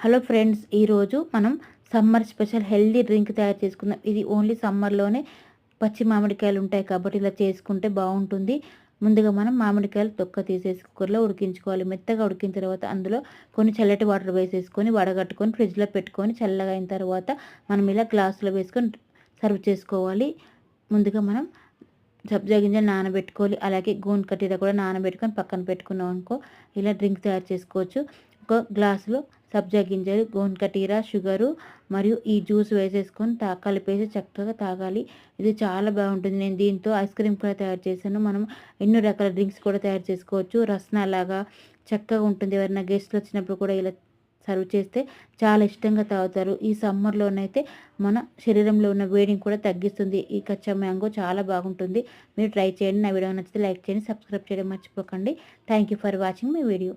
Hello friends, ఈరోజు మనం summer special healthy drink తయారు చేసుకుందాం. ఇది ఓన్లీ సమ్మర్లోనే పచ్చి మామిడికాయలు ఉంటాయి కాబట్టి ఇలా చేసుకుంటే బాగుంటుంది. ముందుగా మనం మామిడికాయలు తొక్క తీసేసి కుక్కర్లో ఉడికించుకోవాలి. మెత్తగా ఉడికిన తర్వాత అందులో కొన్ని చల్లటి వాటర్ వేసేసుకొని వడగట్టుకొని ఫ్రిడ్జ్లో పెట్టుకొని చల్లగా అయిన తర్వాత మనం ఇలా గ్లాసులో వేసుకొని సర్వ్ చేసుకోవాలి. ముందుగా మనం సబ్జా గింజలు నానబెట్టుకోవాలి. అలాగే గోండ్ కటీరా కూడా నానబెట్టుకొని పక్కన పెట్టుకున్నాం అనుకో ఇలా డ్రింక్ తయారు చేసుకోవచ్చు. ఒక గ్లాసులో సబ్జా గింజలు, గోండ్ కటీరా, షుగరు మరియు ఈ జ్యూస్ వేసేసుకొని కలిపేసి చక్కగా తాగాలి. ఇది చాలా బాగుంటుంది. నేను దీంతో ఐస్ క్రీమ్ కూడా తయారు చేశాను. మనం ఎన్నో రకాల డ్రింక్స్ కూడా తయారు చేసుకోవచ్చు. రస్నా లాగా చక్కగా ఉంటుంది. ఎవరైనా గెస్ట్లు వచ్చినప్పుడు కూడా ఇలా సర్వ్ చేస్తే చాలా ఇష్టంగా తాగుతారు. ఈ సమ్మర్లోనైతే మన శరీరంలో ఉన్న వేడిని కూడా తగ్గిస్తుంది. ఈ కచ్చా మ్యాంగో చాలా బాగుంటుంది. మీరు ట్రై చేయండి. నా వీడియో నచ్చితే లైక్ చేయండి, సబ్స్క్రైబ్ చేయడం మర్చిపోకండి. Thank you for watching my video.